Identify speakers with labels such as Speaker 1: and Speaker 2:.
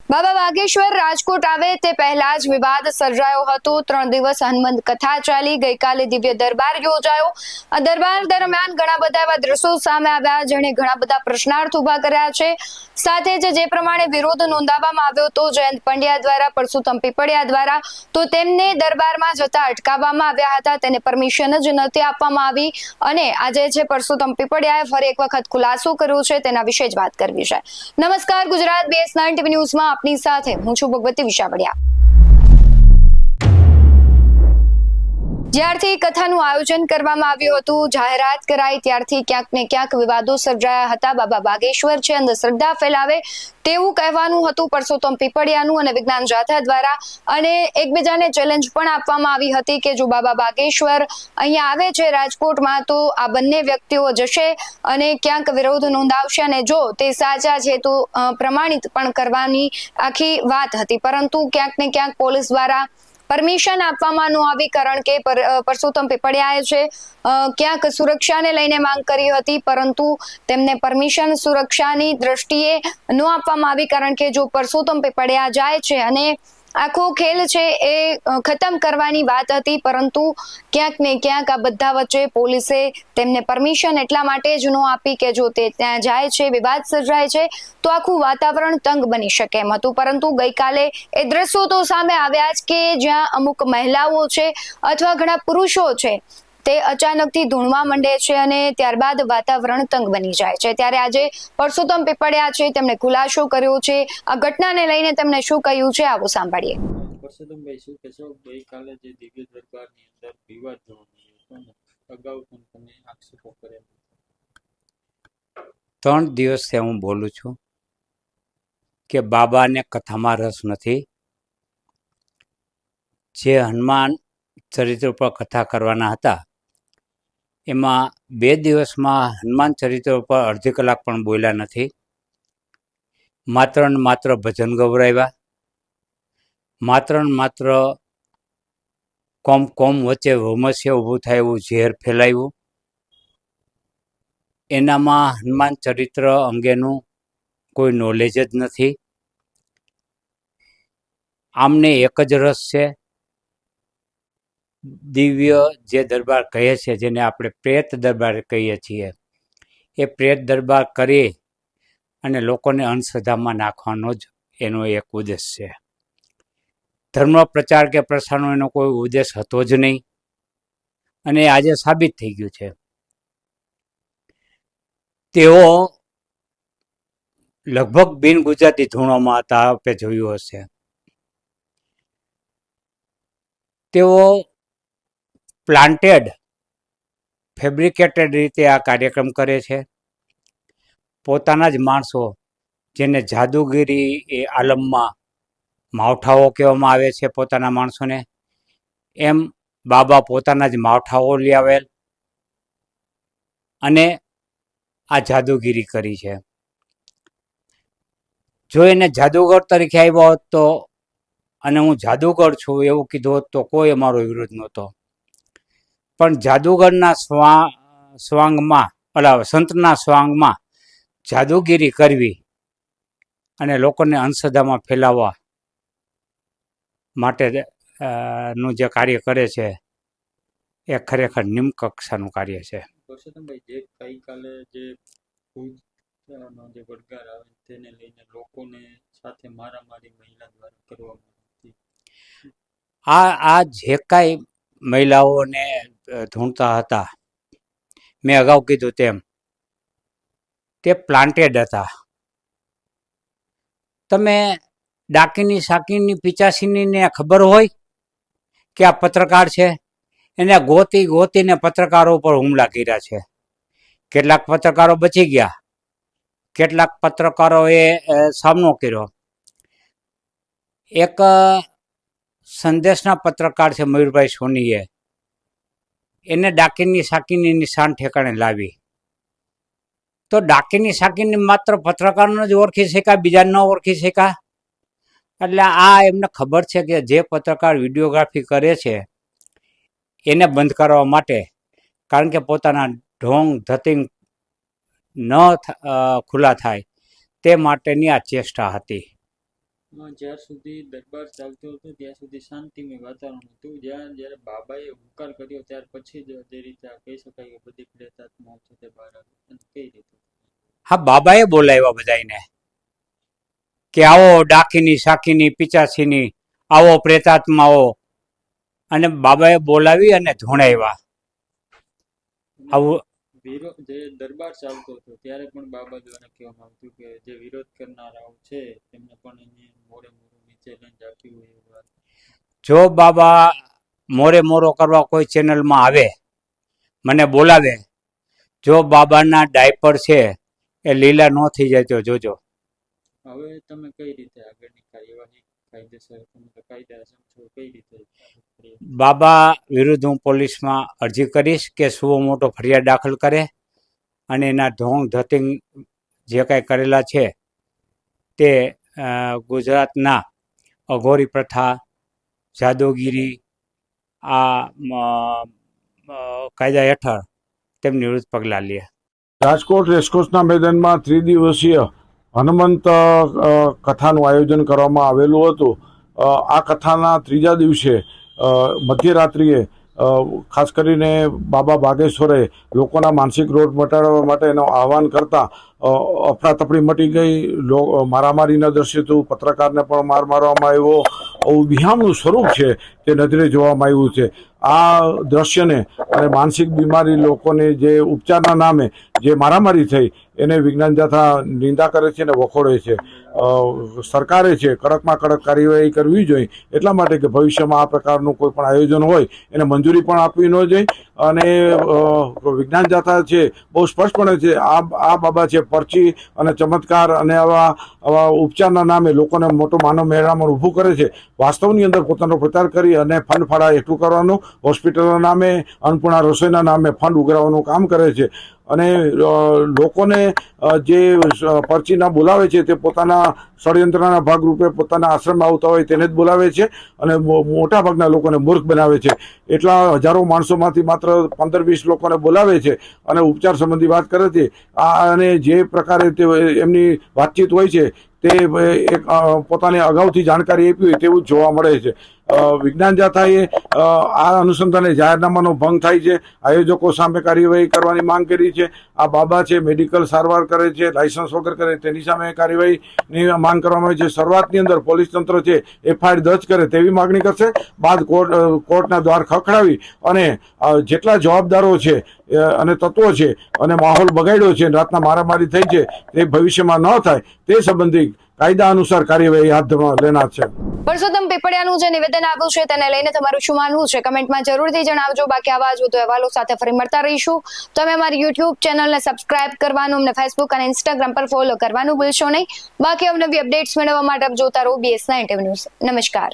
Speaker 1: બાબા બાગેશ્વર રાજકોટ આવે તે પહેલા જ વિવાદ સર્જાયો હતો। 3 દિવસ હનુમંત કથા ચાલી। ગઈકાલે દિવ્ય દરબાર યોજાયો। આ દરબાર દરમિયાન ઘણા બધા એવા દ્રશ્યો સામે આવ્યા જેણે ઘણા બધા પ્રશ્નાર્થ ઉભા કર્યા છે। સાથે જ જે પ્રમાણે વિરોધ નોંધાવવામાં આવ્યો હતો જયંત પંડ્યા દ્વારા, પરસોત્તમ પીપળિયા દ્વારા, તો તેમને દરબારમાં જતા અટકાવવામાં આવ્યા હતા। તેને પરમિશન જ નથી આપવામાં આવી અને આજે છે પરસોત્તમ પીપળિયાએ ફરી એક વખત ખુલાસો કર્યો છે, તેના વિશે જ વાત કરવી છે। નમસ્કાર, ગુજરાત BS9 TV ન્યૂઝમાં આપની સાથે હું છું ભગવતી વિશાવડિયા। જ્યારથી કથાનું આયોજન કરવામાં આવ્યું હતું, જાહેરાત કરાઈ ત્યારથી ક્યાંક ને ક્યાંક વિવાદો સર્જાયા હતા। બાબા બાગેશ્વર છે, અંધશ્રદ્ધા ફેલાવે તેવું કહેવાનું હતું પરસોત્તમ પીપળિયાનું અને વિજ્ઞાન જાથા દ્વારા, અને એકબીજાને ચેલેન્જ પણ આપવામાં આવી હતી કે જો બાબા બાગેશ્વર અહીંયા આવે છે રાજકોટમાં તો આ બંને વ્યક્તિઓ જશે અને ક્યાંક વિરોધ નોંધાવશે અને જો તે સાચા છે તો પ્રમાણિત પણ કરવાની આખી વાત હતી। પરંતુ ક્યાંક ને ક્યાંક પોલીસ દ્વારા પરમિશન આપવામાં ન આવી, કારણ કે પરસોત્તમ પીપળિયાએ છે ક્યાંક સુરક્ષાને લઈને માંગ કરી હતી, પરંતુ તેમને પરમિશન સુરક્ષાની દ્રષ્ટિએ ન આપવામાં આવી, કારણ કે જો પરસોત્તમ પીપળિયા જાય છે અને આખો ખેલ છે એ ખતમ કરવાની વાત હતી, પરંતુ ક્યાંક ને ક્યાંક આ બધા વચ્ચે પોલીસે તેમને પરમિશન એટલા માટે જ ન આપી કે જો તે ત્યાં જાય છે, વિવાદ સર્જાય છે તો આખું વાતાવરણ તંગ બની શકે એમ હતું। પરંતુ ગઈકાલે એ દ્રશ્યો તો સામે આવ્યા જ કે જ્યાં અમુક મહિલાઓ છે અથવા ઘણા પુરુષો છે તે અચાનકથી ધૂણવા માંડે છે અને ત્યારબાદ વાતાવરણ તંગ બની જાય છે। ત્યારે આજે પરસોત્તમ પીપળિયા છે તેમણે ખુલાસો કર્યો છે। આ ઘટનાને લઈને તેમણે શું કહ્યું છે આવો સાંભળીએ।
Speaker 2: પરસોત્તમભાઈ, શું કહેશો? ગઈકાલે જે દિવ્ય દરબારની અંદર વિવાદ જોવા મળ્યો હતો, અગાઉ પણ તમે આક્ષેપો કર્યા?
Speaker 3: 3 દિવસથી હું બોલું છું કે બાબાને કથામાં રસ નથી। જે હનુમાન ચરિત્ર ઉપર કથા કરવાના હતા એમાં 2 દિવસમાં હનુમાન ચરિત્ર ઉપર અડધી કલાક પણ બોલ્યા નથી। માત્ર ને માત્ર ભજન ગવડાવ્યા, માત્ર ને માત્ર કોમ વચ્ચે વમસ્ય ઊભું થાય એવું ઝેર ફેલાવ્યું। એનામાં હનુમાન ચરિત્ર અંગેનું કોઈ નોલેજ જ નથી। આમને એક જ રસ છે, દિવ્ય જે દરબાર કહે છે, જેને આપણે પ્રેત દરબાર કહીએ છીએ, એ પ્રેત દરબાર કરી અને લોકોને અંધશ્રદ્ધામાં નાખવાનો જ એનો એક ઉદ્દેશ છે। ધર્મ પ્રચાર કે પ્રસારનો એનો કોઈ ઉદ્દેશ હતો જ નહીં અને આજે સાબિત થઈ ગયું છે। તેઓ લગભગ બિન ગુજરાતી ધૂણોમાં હતા, આપે જોયું હશે। તેઓ પ્લાન્ટેડ, ફેબ્રિકેટેડ રીતે આ કાર્યક્રમ કરે છે। પોતાના જ માણસો, જેને જાદુગીરી એ આલમમાં માવઠાઓ કહેવામાં આવે છે પોતાના માણસોને, એમ બાબા પોતાના જ માવઠાઓ લઈ આવેલ અને આ જાદુગીરી કરી છે। જો એને જાદુગર તરીકે આવ્યો હોત તો અને હું જાદુગર છું એવું કીધું હોત તો કોઈ અમારો વિરોધ નહોતો, પણ જાદુગરના સ્વાંગમાં સંતના સ્વાંગમાં જાદુગીરી કરવી અને લોકોને અંધશ્રદ્ધામાં ફેલાવવા માટે નું જે કાર્ય કરે છે એ ખરેખર નિમ્ન કક્ષાનું કાર્ય છે।
Speaker 2: પરસોત્તમભાઈ, જે ગઈકાલે જે ભૂતનો જે વડગાર આવે તેને લઈને લોકોને સાથે મારામારી મહિલા દ્વારા કરવામાં આવી હતી।
Speaker 3: આ જે કાંઈ મહિલાઓને ધૂણતા હતા, મેં અગાઉ કીધું તેમ તે પ્લાન્ટેડ હતા। તમે ડાકીની સાકીની પિચાસીની ખબર હોય કે આ પત્રકાર છે, એને ગોતીને પત્રકારો પર હુમલા કર્યા છે। કેટલાક પત્રકારો બચી ગયા, કેટલાક પત્રકારોએ સામનો કર્યો। એક સંદેશના પત્રકાર છે મયુરભાઈ સોનીએ, એને ડાકીની સાકીની નિશાન ઠેકાણે લાવી, તો ડાકીની સાકીની માત્ર પત્રકારને જ ઓળખી શક્યા, બીજાને ન ઓળખી શક્યા। એટલે આ એમને ખબર છે કે જે પત્રકાર વિડીયોગ્રાફી કરે છે એને બંધ કરવા માટે, કારણ કે પોતાના ઢોંગ ધતિંગ ન ખુલ્લા થાય તે માટેની આ ચેષ્ટા હતી।
Speaker 2: જ્યાર સુધી દરબાર ચાલતો હતો ત્યાં સુધી શાંતિમય વાતાવરણ હતું. જ્યારે બાબાએ હુંકાર કર્યો ત્યાર પછી જ જે રીતે આ કહી શકાય કે બધી પ્રેતાત્માઓ છે તે બહાર આવી અને કઈ રીતે?
Speaker 3: હા, બાબાએ બોલાવ્યા બધાને કે આવો ડાકીની સાકીની પિચાસીની આવો પ્રેતાત્માઓ, અને બાબાએ બોલાવી અને ધોણાવ્યા. આવું
Speaker 2: જે દરબાર ચાલતો હતો ત્યારે પણ બાબા દ્વારા કહેવામાં આવતું કે જે વિરોધ કરનારાઓ છે તેમને પણ એને મોરે મોરું નીચે લઈને આપ્યું હોય એવું વાત.
Speaker 3: જો બાબા મોરે મોરો કરવા કોઈ ચેનલમાં આવે, મને બોલાવે, જો બાબાના ડાયપર છે એ લીલા ન થઈ જાય તો જોજો.
Speaker 2: હવે તમે કઈ રીતે આગળની કાર્યવાહી કાયદેસર તમે તો કાયદા સમજો કઈ રીતે?
Speaker 3: બાબા વિરુદ્ધ હું પોલીસમાં અરજી કરીશ કે સુવો મોટો ફરિયાદ દાખલ કરે અને એના ઢોંગ ધતિંગ જે કાંઈ કરેલા છે તે ગુજરાતના અઘોરી પ્રથા, જાદુગીરી આ કાયદા હેઠળ તેમની વિરુદ્ધ પગલાં લે.
Speaker 4: રાજકોટ રેસકોર્સના મેદાનમાં ત્રિદિવસીય હનુમંત કથાનું આયોજન કરવામાં આવેલું હતું. આ કથાના ત્રીજા દિવસે મધ્યરાત્રિએ ખાસ કરીને બાબા બાગેશ્વરે લોકોના માનસિક રોગ મટાડવા માટેનું આહવાન કરતા અફરાતફરી મટી ગઈ. મારામારીના દ્રશ્ય હતું, પત્રકારને પણ માર મારવામાં આવ્યો. વિહામનું સ્વરૂપ છે તે નજરે જોવામાં આવ્યું છે. આ દ્રશ્યને અને માનસિક બીમારી લોકોને જે ઉપચારના નામે જે મારામારી થઈ એને વિજ્ઞાન જાથા નિંદા કરે છે અને વખોડે છે. સરકારે છે કડકમાં કડક કાર્યવાહી કરવી જોઈએ, એટલા માટે કે ભવિષ્યમાં આ પ્રકારનું કોઈ પણ આયોજન હોય એને મંજૂરી પણ આપવી ન જોઈએ. અને વિજ્ઞાન જાથા છે બહુ સ્પષ્ટપણે છે આ બાબા છે પરચી અને ચમત્કાર અને આવા ઉપચારના નામે લોકોને મોટો માનવ મહેરામણ ઊભું કરે છે. વાસ્તવની અંદર પોતાનો પ્રચાર કરી અને ફંડ ફાળા એકઠું કરવાનું, હોસ્પિટલના નામે, અન્નપૂર્ણા રસોઈના નામે ફંડ ઉઘરાવવાનું કામ કરે છે. અને લોકોને જે પરચીના બોલાવે છે તે પોતાના ષડયંત્રના ભાગરૂપે પોતાના આશ્રમમાં આવતા હોય તેને જ બોલાવે છે અને મોટા ભાગના લોકોને મૂર્ખ બનાવે છે. એટલા હજારો માણસોમાંથી માત્ર 15-20 લોકોને બોલાવે છે અને ઉપચાર સંબંધી વાત કરે છે. અને જે પ્રકારે તે એમની વાતચીત હોય છે તે એક પોતાની અગાઉથી જાણકારી આપી હોય તેવું જ જોવા મળે છે. વિજ્ઞાન જાથાએ આ અનુસંધાને જાહેરનામાનો ભંગ થાય છે, આયોજકો સામે કાર્યવાહી કરવાની માંગ કરી છે. આ બાબા છે મેડિકલ સારવાર કરે છે, લાયસન્સ વગર કરે તેની સામે કાર્યવાહીની માંગ કરવામાં આવી છે. શરૂઆતની અંદર પોલીસ તંત્ર છે એફઆઈઆર દર્જ કરે તેવી માગણી કરશે. બાદ કોર્ટના દ્વાર ખખડાવી અને જેટલા જવાબદારો છે અને તત્વો છે અને માહોલ બગાડ્યો છે, રાતના મારામારી થઈ છે, તે ભવિષ્યમાં ન થાય તે સંબંધી કાયદા અનુસાર કાર્યવાહી હાથ લેનાર છે.
Speaker 1: પરસોત્તમ પીપળિયાનું જે નિવેદન આવ્યું છે તેને લઈને તમારું શું માનવું છે કમેન્ટમાં જરૂરથી જણાવજો. બાકી આવા જ વધુ અહેવાલો સાથે ફરી મળતા રહીશું. તમે અમારી યુટ્યુબ ચેનલને સબસ્ક્રાઇબ કરવાનું, અમને ફેસબુક અને ઇન્સ્ટાગ્રામ પર ફોલો કરવાનું ભૂલશો નહીં. બાકી અવનવી અપડેટ્સ મેળવવા માટે જોતા રહો BS9 ન્યૂઝ. નમસ્કાર.